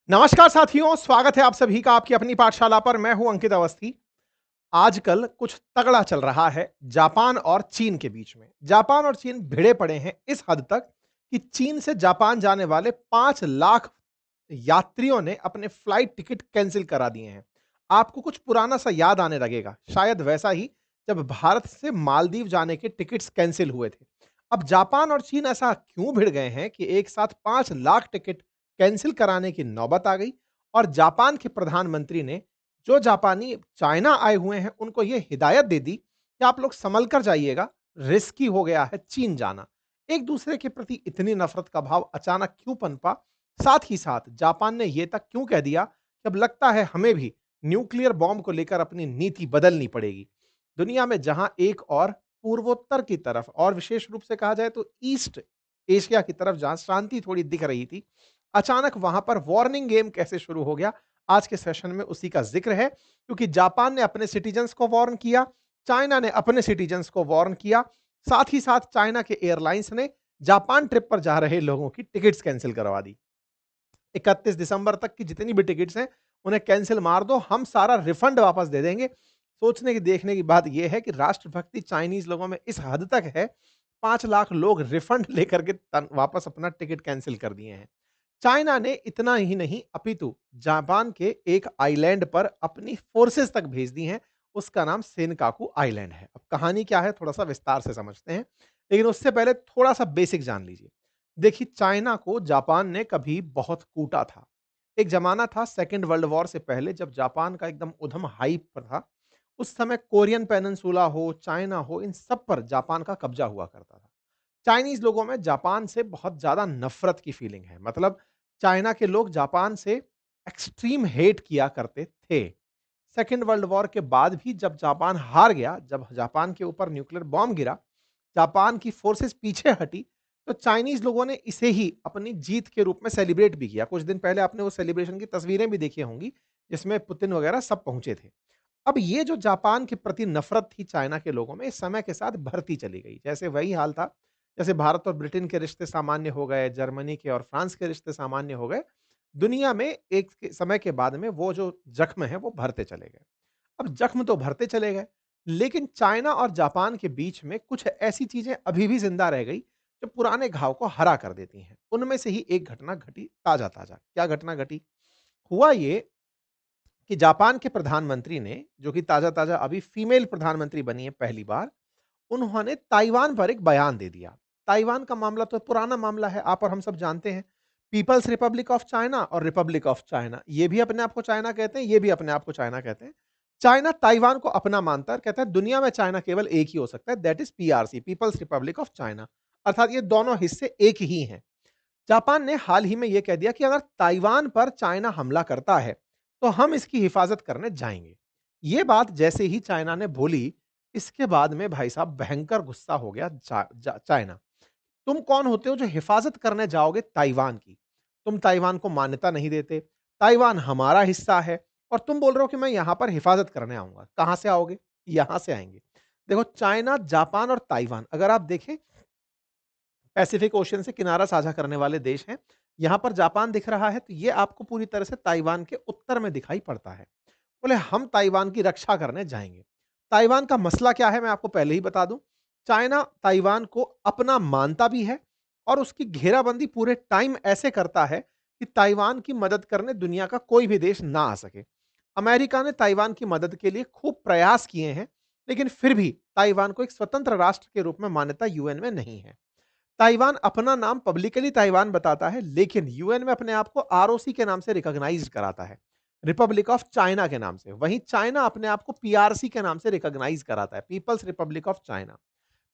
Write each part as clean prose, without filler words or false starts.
नमस्कार साथियों, स्वागत है आप सभी का आपकी अपनी पाठशाला पर। मैं हूं अंकित अवस्थी। आजकल कुछ तगड़ा चल रहा है जापान और चीन के बीच में। जापान और चीन भिड़े पड़े हैं इस हद तक कि चीन से जापान जाने वाले 5 लाख यात्रियों ने अपने फ्लाइट टिकट कैंसिल करा दिए हैं। आपको कुछ पुराना सा याद आने लगेगा, शायद वैसा ही जब भारत से मालदीव जाने के टिकट्स कैंसिल हुए थे। अब जापान और चीन ऐसा क्यों भिड़ गए हैं कि एक साथ 5 लाख टिकट कैंसिल कराने की नौबत आ गई और जापान के प्रधानमंत्री ने जो जापानी चाइना आए हुए हैं उनको ये हिदायत दे दी कि आप लोग संभल कर जाइएगा, रिस्की हो गया है चीन जाना। एक दूसरे के प्रति इतनी नफरत का भाव अचानक क्यों पनपा? साथ ही साथ जापान ने यह तक क्यों कह दिया कि अब लगता है हमें भी न्यूक्लियर बॉम्ब को लेकर अपनी नीति बदलनी पड़ेगी। दुनिया में जहां एक और पूर्वोत्तर की तरफ और विशेष रूप से कहा जाए तो ईस्ट एशिया की तरफ जहां शांति थोड़ी दिख रही थी, अचानक वहां पर वार्निंग गेम कैसे शुरू हो गया? आज के सेशन में उसी का जिक्र है, क्योंकि जापान ने अपने सिटीजन्स को वार्न किया, चाइना ने अपने सिटीजन्स को वार्न किया, साथ ही साथ चाइना के एयरलाइंस ने जापान ट्रिप पर जा रहे लोगों की टिकट्स कैंसिल करवा दी। 31 दिसंबर तक की जितनी भी टिकट्स हैं, उन्हें कैंसल मार दो, हम सारा रिफंड वापस दे देंगे। सोचने की देखने की बात यह है कि राष्ट्रभक्ति चाइनीज लोगों में इस हद तक है, 5 लाख लोग रिफंड लेकर के वापस अपना टिकट कैंसिल कर दिए हैं। चाइना ने इतना ही नहीं अपितु जापान के एक आइलैंड पर अपनी फोर्सेस तक भेज दी हैं। उसका नाम सेनकाकू आइलैंड है। अब कहानी क्या है थोड़ा सा विस्तार से समझते हैं, लेकिन उससे पहले थोड़ा सा बेसिक जान लीजिए। देखिए, चाइना को जापान ने कभी बहुत कूटा था। एक जमाना था सेकेंड वर्ल्ड वॉर से पहले, जब जापान का एकदम उधम हाइप पर था। उस समय कोरियन पेनिनसुला हो, चाइना हो, इन सब पर जापान का कब्जा हुआ करता था। चाइनीज लोगों में जापान से बहुत ज्यादा नफरत की फीलिंग है। मतलब चाइना के लोग जापान से एक्सट्रीम हेट किया करते थे। सेकेंड वर्ल्ड वॉर के बाद भी जब जापान हार गया, जब जापान के ऊपर न्यूक्लियर बॉम्ब गिरा, जापान की फोर्सेस पीछे हटी, तो चाइनीज लोगों ने इसे ही अपनी जीत के रूप में सेलिब्रेट भी किया। कुछ दिन पहले आपने वो सेलिब्रेशन की तस्वीरें भी देखी होंगी, जिसमें पुतिन वगैरह सब पहुंचे थे। अब ये जो जापान के प्रति नफ़रत थी चाइना के लोगों में, समय के साथ बढ़ती चली गई। जैसे वही हाल था, जैसे भारत और ब्रिटेन के रिश्ते सामान्य हो गए, जर्मनी के और फ्रांस के रिश्ते सामान्य हो गए, दुनिया में एक के समय के बाद में वो जो ज़ख्म है, वो भरते चले गए। अब ज़ख्म तो भरते चले गए, लेकिन चाइना और जापान के बीच में कुछ ऐसी चीज़ें अभी भी ज़िंदा रह गई, जो पुराने घाव को हरा कर देती हैं। उनमें से ही एक घटना घटी ताज़ा-ताज़ा। क्या घटना घटी? हुआ ये कि जापान के प्रधानमंत्री ने, जो कि ताज़ा-ताज़ा अभी फीमेल प्रधानमंत्री बनी है पहली बार, उन्होंने ताइवान पर एक बयान दे दिया। ताइवान का मामला तो पुराना मामला है, आप और हम सब जानते हैं। पीपल्स रिपब्लिक ऑफ चाइना और रिपब्लिक ऑफ चाइना, ये भी अपने आप को चाइना कहते हैं, ये भी अपने आप को चाइना कहते हैं। चाइना ताइवान को अपना मानता है और कहता है दुनिया में चाइना केवल एक ही हो सकता है, that is PRC, people's republic of China. अर्थात ये दोनों हिस्से एक ही हैं। जापान ने हाल ही में यह कह दिया कि अगर ताइवान पर चाइना हमला करता है, तो हम इसकी हिफाजत करने जाएंगे। यह बात जैसे ही चाइना ने बोली, इसके बाद में भाई साहब भयंकर गुस्सा हो गया चाइना। तुम कौन होते हो जो हिफाजत करने जाओगे ताइवान की? तुम ताइवान को मान्यता नहीं देते, ताइवान हमारा हिस्सा है, और तुम बोल रहे हो कि मैं यहां पर हिफाजत करने आऊंगा। कहां से आओगे? यहां से आएंगे। देखो, चाइना, जापान और ताइवान अगर आप देखें, पैसिफिक ओशियन से किनारा साझा करने वाले देश हैं। यहां पर जापान दिख रहा है, तो ये आपको पूरी तरह से ताइवान के उत्तर में दिखाई पड़ता है। बोले हम ताइवान की रक्षा करने जाएंगे। ताइवान का मसला क्या है मैं आपको पहले ही बता दूं। चाइना ताइवान को अपना मानता भी है, और उसकी घेराबंदी पूरे टाइम ऐसे करता है कि ताइवान की मदद करने दुनिया का कोई भी देश ना आ सके। अमेरिका ने ताइवान की मदद के लिए खूब प्रयास किए हैं, लेकिन फिर भी ताइवान को एक स्वतंत्र राष्ट्र के रूप में मान्यता यूएन में नहीं है। ताइवान अपना नाम पब्लिकली ताइवान बताता है, लेकिन यूएन में अपने आप को आरओसी के नाम से रिकॉग्नाइज्ड कराता है, रिपब्लिक ऑफ चाइना के नाम से। वहीं चाइना अपने आप को पीआरसी के नाम से रिकॉग्नाइज कराता है, people's republic of China.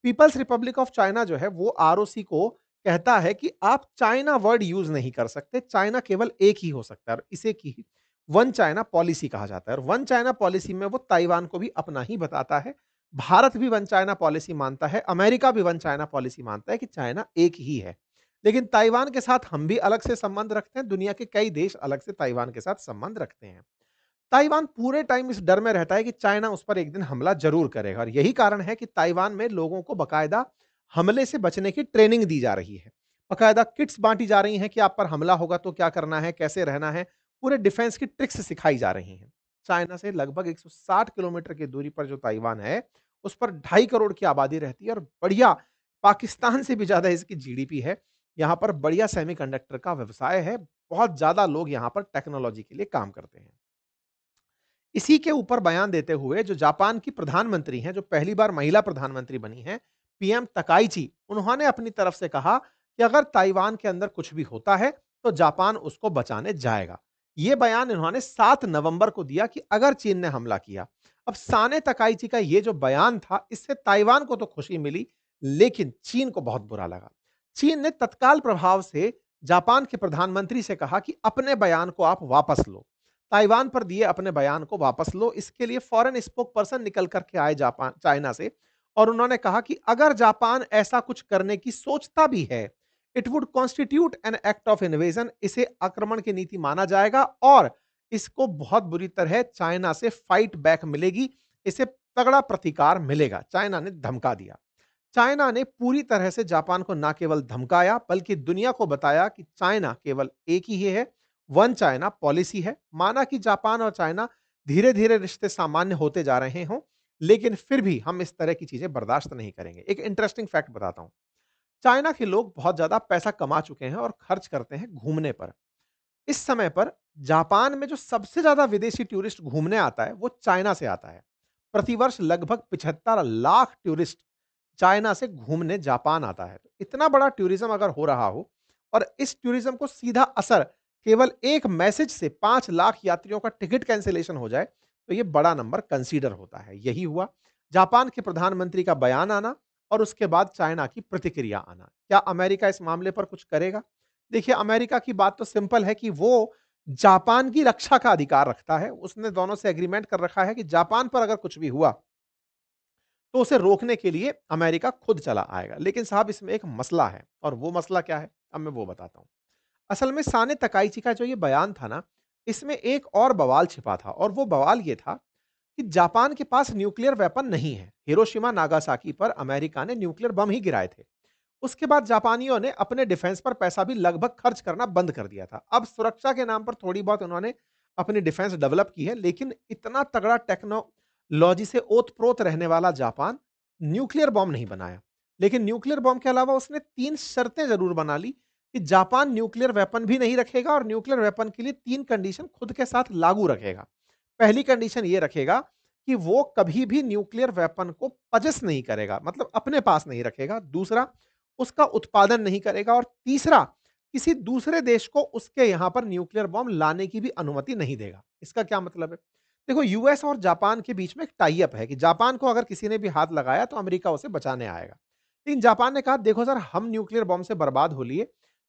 People's republic of China जो है वो आरओसी को कहता है कि आप चाइना वर्ड यूज नहीं कर सकते, चाइना केवल एक ही हो सकता है, और इसे की वन चाइना पॉलिसी कहा जाता है। और वन चाइना पॉलिसी में वो ताइवान को भी अपना ही बताता है। भारत भी वन चाइना पॉलिसी मानता है, अमेरिका भी वन चाइना पॉलिसी मानता है कि चाइना एक ही है। लेकिन ताइवान के साथ हम भी अलग से संबंध रखते हैं, दुनिया के कई देश अलग से ताइवान के साथ संबंध रखते हैं। ताइवान पूरे टाइम इस डर में रहता है कि चाइना उस पर एक दिन हमला जरूर करेगा, और यही कारण है कि ताइवान में लोगों को बकायदा हमले से बचने की ट्रेनिंग दी जा रही है। बकायदा किट्स बांटी जा रही हैं कि आप पर हमला होगा तो क्या करना है, कैसे रहना है। पूरे डिफेंस की ट्रिक्स सिखाई जा रही हैं। चाइना से लगभग 160 किलोमीटर की दूरी पर जो ताइवान है, उस पर 2.5 करोड़ की आबादी रहती है और बढ़िया पाकिस्तान से भी ज़्यादा इसकी जीडीपी है। यहाँ पर बढ़िया सेमीकंडक्टर का व्यवसाय है, बहुत ज़्यादा लोग यहाँ पर टेक्नोलॉजी के लिए काम करते हैं। इसी के ऊपर बयान देते हुए जो जापान की प्रधानमंत्री हैं, जो पहली बार महिला प्रधानमंत्री बनी हैं, पीएम तकाइची, उन्होंने अपनी तरफ से कहा कि अगर ताइवान के अंदर कुछ भी होता है, तो जापान उसको बचाने जाएगा। ये बयान इन्होंने 7 नवंबर को दिया कि अगर चीन ने हमला किया। अब साने तकाइची का ये जो बयान था, इससे ताइवान को तो खुशी मिली, लेकिन चीन को बहुत बुरा लगा। चीन ने तत्काल प्रभाव से जापान के प्रधानमंत्री से कहा कि अपने बयान को आप वापस लो। ताइवान पर दिए अपने बयान को वापस लो, इसके लिए फॉरेन स्पोक पर्सन निकल करके आए जापान चाइना से और उन्होंने कहा कि अगर जापान ऐसा कुछ करने की सोचता भी है, it would constitute an act of invasion, इसे आक्रमण की नीति माना जाएगा और इसको बहुत बुरी तरह चाइना से फाइट बैक मिलेगी, इसे तगड़ा प्रतिकार मिलेगा, चाइना ने धमका दिया। चाइना ने पूरी तरह से जापान को ना केवल धमकाया बल्कि दुनिया को बताया कि चाइना केवल एक ही है, वन चाइना पॉलिसी है। माना कि जापान और चाइना धीरे-धीरे रिश्ते सामान्य होते जा रहे हों, लेकिन फिर भी हम इस तरह की चीजें बर्दाश्त नहीं करेंगे। एक इंटरेस्टिंग फैक्ट बताता हूं। चाइना के लोग बहुत ज्यादा पैसा कमा चुके हैं और खर्च करते हैं घूमने पर। इस समय पर जापान में जो सबसे ज्यादा विदेशी टूरिस्ट घूमने आता है, वो चाइना से आता है। प्रतिवर्ष लगभग 75 लाख टूरिस्ट चाइना से घूमने जापान आता है। तो इतना बड़ा टूरिज्म अगर हो रहा हो और इस टूरिज्म को सीधा असर केवल एक मैसेज से 5 लाख यात्रियों का टिकट कैंसिलेशन हो जाए, तो ये बड़ा नंबर कंसीडर होता है। यही हुआ। जापान के प्रधानमंत्री का बयान आना और उसके बाद चाइना की प्रतिक्रिया आना। क्या अमेरिका इस मामले पर कुछ करेगा? देखिए, अमेरिका की बात तो सिंपल है कि वो जापान की रक्षा का अधिकार रखता है। उसने दोनों से एग्रीमेंट कर रखा है कि जापान पर अगर कुछ भी हुआ, तो उसे रोकने के लिए अमेरिका खुद चला आएगा। लेकिन साहब, इसमें एक मसला है और वो मसला क्या है? अब मैं वो बताता हूँ। असल में साने तकाइची का जो ये बयान था ना, इसमें एक और बवाल छिपा था और वो बवाल ये था कि जापान के पास न्यूक्लियर वेपन नहीं है। हिरोशिमा नागासाकी पर अमेरिका ने न्यूक्लियर बम ही गिराए थे। उसके बाद जापानियों ने अपने डिफेंस पर पैसा भी लगभग खर्च करना बंद कर दिया था। अब सुरक्षा के नाम पर थोड़ी बहुत उन्होंने अपनी डिफेंस डेवलप की है, लेकिन इतना तगड़ा टेक्नोलॉजी से ओत-प्रोत रहने वाला जापान न्यूक्लियर बॉम्ब नहीं बनाया। लेकिन न्यूक्लियर बॉम्ब के अलावा उसने 3 शर्तें ज़रूर बना ली कि जापान न्यूक्लियर वेपन भी नहीं रखेगा और न्यूक्लियर वेपन के लिए 3 कंडीशन खुद के साथ लागू रखेगा। पहली कंडीशन ये रखेगा कि वो कभी भी न्यूक्लियर वेपन को पजेस नहीं करेगा, मतलब अपने पास नहीं रखेगा। दूसरा, उसका उत्पादन नहीं करेगा और तीसरा, किसी दूसरे देश को उसके यहां पर न्यूक्लियर बॉम्ब लाने की भी अनुमति नहीं देगा। इसका क्या मतलब है? देखो, यूएस और जापान के बीच में एक टाई अप है कि जापान को अगर किसी ने भी हाथ लगाया तो अमेरिका उसे बचाने आएगा। लेकिन जापान ने कहा, देखो सर, हम न्यूक्लियर बॉम्ब से बर्बाद हो लिए,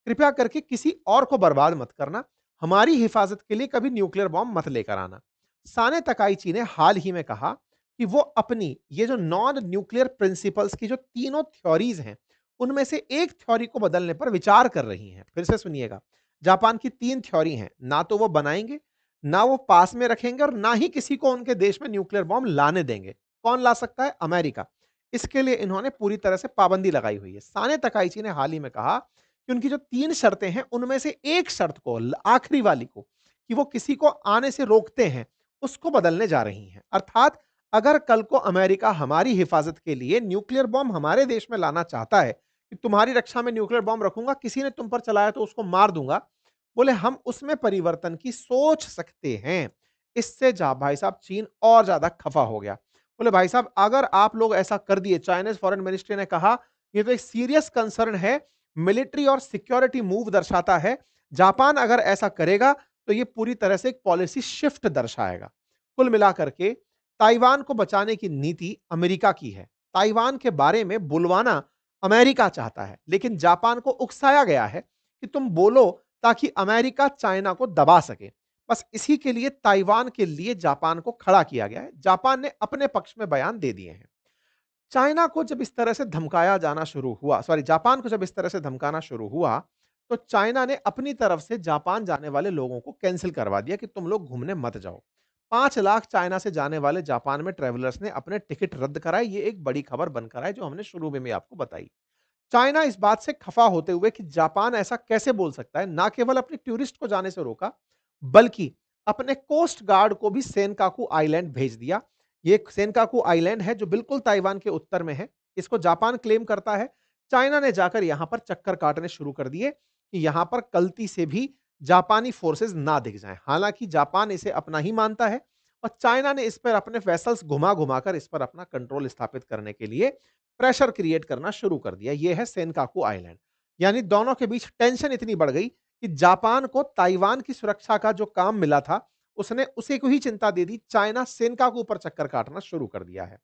कृपया करके किसी और को बर्बाद मत करना, हमारी हिफाजत के लिए कभी न्यूक्लियर बॉम्ब मत लेकर आना। साने तकाइची ने हाल ही में कहा कि वो अपनी ये जो नॉन न्यूक्लियर प्रिंसिपल्स की जो तीनों थ्योरीज हैं, उनमें से एक थ्योरी को बदलने पर विचार कर रही हैं। फिर से सुनिएगा, जापान की 3 थ्योरी हैं, ना तो वो बनाएंगे, ना वो पास में रखेंगे और ना ही किसी को उनके देश में न्यूक्लियर बॉम्ब लाने देंगे। कौन ला सकता है? अमेरिका। इसके लिए इन्होंने पूरी तरह से पाबंदी लगाई हुई है। साने तकाइची ने हाल ही में कहा कि उनकी जो 3 शर्तें हैं, उनमें से एक शर्त को, आखिरी वाली को, कि वो किसी को आने से रोकते हैं, उसको बदलने जा रही हैं। अर्थात अगर कल को अमेरिका हमारी हिफाजत के लिए न्यूक्लियर बॉम्ब हमारे देश में लाना चाहता है कि तुम्हारी रक्षा में न्यूक्लियर बॉम्ब रखूंगा, किसी ने तुम पर चलाया तो उसको मार दूंगा, बोले हम उसमें परिवर्तन की सोच सकते हैं। इससे जा भाई साहब चीन और ज्यादा खफा हो गया। बोले भाई साहब, अगर आप लोग ऐसा कर दिए, चाइनीज फॉरेन मिनिस्ट्री ने कहा, ये तो एक सीरियस कंसर्न है, मिलिट्री और सिक्योरिटी मूव दर्शाता है। जापान अगर ऐसा करेगा तो ये पूरी तरह से एक पॉलिसी शिफ्ट दर्शाएगा। कुल मिलाकर के ताइवान को बचाने की नीति अमेरिका की है। ताइवान के बारे में बुलवाना अमेरिका चाहता है, लेकिन जापान को उकसाया गया है कि तुम बोलो ताकि अमेरिका चाइना को दबा सके। बस इसी के लिए ताइवान के लिए जापान को खड़ा किया गया है। जापान ने अपने पक्ष में बयान दे दिए हैं। चाइना को जब इस तरह से धमकाया जाना शुरू हुआ, सॉरी, जापान को जब इस तरह से धमकाना शुरू हुआ, तो चाइना ने अपनी तरफ से जापान जाने वाले लोगों को कैंसिल करवा दिया कि तुम लोग घूमने मत जाओ। 5 लाख चाइना से जाने वाले जापान में ट्रैवलर्स ने अपने टिकट रद्द कराए। ये एक बड़ी खबर बनकर आई जो हमने शुरू में भी आपको बताई। चाइना इस बात से खफा होते हुए कि जापान ऐसा कैसे बोल सकता है, ना केवल अपने टूरिस्ट को जाने से रोका, बल्कि अपने कोस्ट गार्ड को भी सेनकाकू आइलैंड भेज दिया। ये सेनकाकू आइलैंड है जो बिल्कुल ताइवान के उत्तर में है। इसको जापान क्लेम करता है। चाइना ने जाकर यहां पर चक्कर काटने शुरू कर दिए कि यहां पर गलती से भी जापानी फोर्सेस ना दिख जाएं। हालांकि जापान इसे अपना ही मानता है और चाइना ने इस पर अपने वेसल्स घुमा-घुमा कर इस पर अपना कंट्रोल स्थापित करने के लिए प्रेशर क्रिएट करना शुरू कर दिया। यह है सेनकाकू आइलैंड। यानी दोनों के बीच टेंशन इतनी बढ़ गई कि जापान को ताइवान की सुरक्षा का जो काम मिला था, उसने उसी को ही चिंता दे दी। चाइना सेनकाकू पर चक्कर काटना शुरू कर दिया है।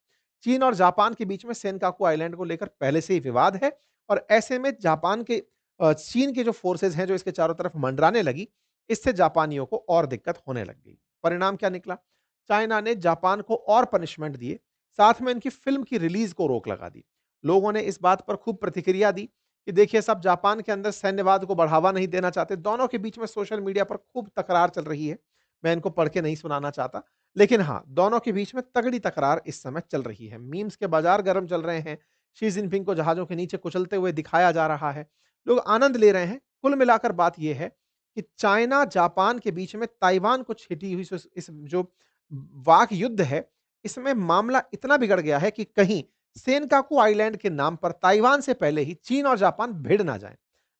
चीन और जापान के बीच में सेनकाकू आइलैंड को लेकर पहले से ही विवाद है और ऐसे में चीन के जो फोर्सेस हैं, जो इसके चारों तरफ मंडराने लगी, इससे जापानियों को और दिक्कत होने लग गई। परिणाम क्या निकला? चाइना ने जापान को और पनिशमेंट दिए, साथ में इनकी फिल्म की रिलीज को रोक लगा दी। लोगों ने इस बात पर खूब प्रतिक्रिया दी कि देखिए सब जापान के अंदर सैन्यवाद को बढ़ावा नहीं देना चाहते। दोनों के बीच में सोशल मीडिया पर खूब तकरार चल रही है। मैं इनको पढ़ के नहीं सुनाना चाहता। लेकिन हाँ, दोनों के बीच में तगड़ी तकरार इस समय चल रही है। मीम्स के बाजार गर्म चल रहे हैं। शी जिनपिंग को जहाज़ों के नीचे कुचलते हुए दिखाया जा रहा है। लोग आनंद ले रहे हैं। कुल मिलाकर बात ये है कि चाइना, जापान के बीच में ताइवान को छिटी हुई इस जो वाक युद्ध है, इसमें मामला इतना बिगड़ गया है कि कहीं सेनकाकू आइलैंड के नाम पर ताइवान से पहले ही चीन और जापान भिड़ ना जाएं।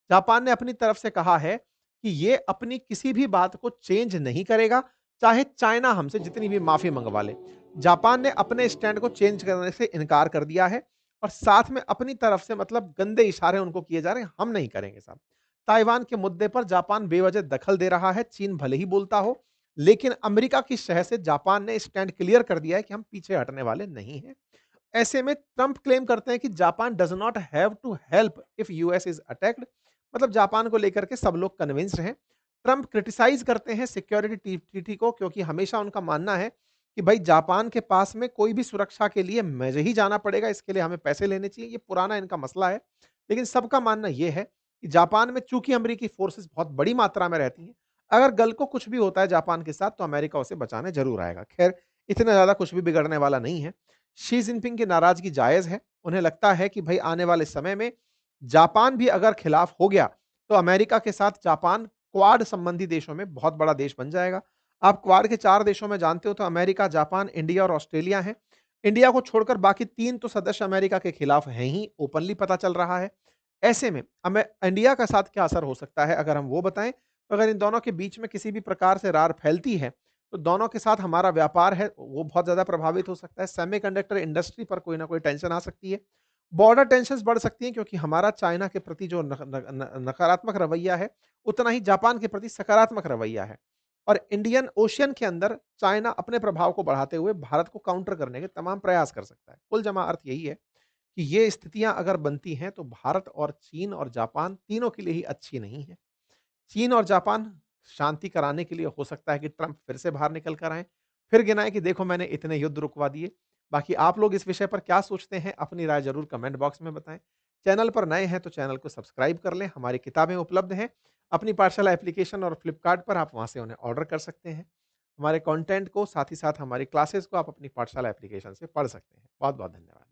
जापान ने अपनी तरफ से कहा है कि ये अपनी किसी भी बात को चेंज नहीं करेगा, चाहे चाइना हमसे जितनी भी माफी मंगवा ले। जापान ने अपने स्टैंड को चेंज करने से इनकार कर दिया है और साथ में अपनी तरफ से मतलब गंदे इशारे उनको किए जा रहे हैं, हम नहीं करेंगे साहब। ताइवान के मुद्दे पर जापान बेवजह दखल दे रहा है, चीन भले ही बोलता हो, लेकिन अमेरिका की शह से जापान ने स्टैंड क्लियर कर दिया है कि हम पीछे हटने वाले नहीं हैं। ऐसे में ट्रंप क्लेम करते हैं कि Japan does not have to help if US is attacked. मतलब जापान को लेकर के सब लोग कन्विंस्ड हैं। ट्रंप क्रिटिसाइज करते हैं सिक्योरिटी ट्रीटी को, क्योंकि हमेशा उनका मानना है कि भाई जापान के पास में कोई भी सुरक्षा के लिए मुझे ही जाना पड़ेगा, इसके लिए हमें पैसे लेने चाहिए। ये पुराना इनका मसला है। लेकिन सबका मानना यह है कि जापान में चूंकि अमेरिकी फोर्सेस बहुत बड़ी मात्रा में रहती हैं, अगर गल को कुछ भी होता है जापान के साथ तो अमेरिका उसे बचाने जरूर आएगा। खैर, इतना ज्यादा कुछ भी बिगड़ने वाला नहीं है। शी जिनपिंग की नाराजगी जायज है। उन्हें लगता है कि भाई आने वाले समय में जापान भी अगर खिलाफ हो गया तो अमेरिका के साथ जापान क्वाड संबंधी देशों में बहुत बड़ा देश बन जाएगा। आप क्वाड के 4 देशों में जानते हो तो अमेरिका, जापान, इंडिया और ऑस्ट्रेलिया हैं। इंडिया को छोड़कर बाकी 3 तो सदस्य अमेरिका के खिलाफ हैं ही, ओपनली पता चल रहा है। ऐसे में हमें इंडिया का साथ क्या असर हो सकता है अगर हम वो बताएं, तो अगर इन दोनों के बीच में किसी भी प्रकार से रार फैलती है तो दोनों के साथ हमारा व्यापार है वो बहुत ज्यादा प्रभावित हो सकता है। सेमीकंडक्टर इंडस्ट्री पर कोई ना कोई टेंशन आ सकती है। बॉर्डर टेंशन्स बढ़ सकती हैं, क्योंकि हमारा चाइना के प्रति जो नकारात्मक रवैया है, उतना ही जापान के प्रति सकारात्मक रवैया है। और इंडियन ओशियन के अंदर चाइना अपने प्रभाव को बढ़ाते हुए भारत को काउंटर करने के तमाम प्रयास कर सकता है। कुल जमा अर्थ यही है कि ये स्थितियां अगर बनती हैं तो भारत और चीन और जापान तीनों के लिए ही अच्छी नहीं है। चीन और जापान शांति कराने के लिए हो सकता है कि ट्रंप फिर से बाहर निकल कर आए, फिर गिनाएं कि देखो मैंने इतने युद्ध रुकवा दिए। बाकी आप लोग इस विषय पर क्या सोचते हैं, अपनी राय जरूर कमेंट बॉक्स में बताएं। चैनल पर नए हैं तो चैनल को सब्सक्राइब कर लें। हमारी किताबें उपलब्ध हैं अपनी पाठशाला एप्लीकेशन और फ्लिपकार्ट पर, आप वहां से उन्हें ऑर्डर कर सकते हैं। हमारे कंटेंट को, साथ ही साथ हमारी क्लासेस को आप अपनी पाठशाला एप्लीकेशन से पढ़ सकते हैं। बहुत बहुत धन्यवाद।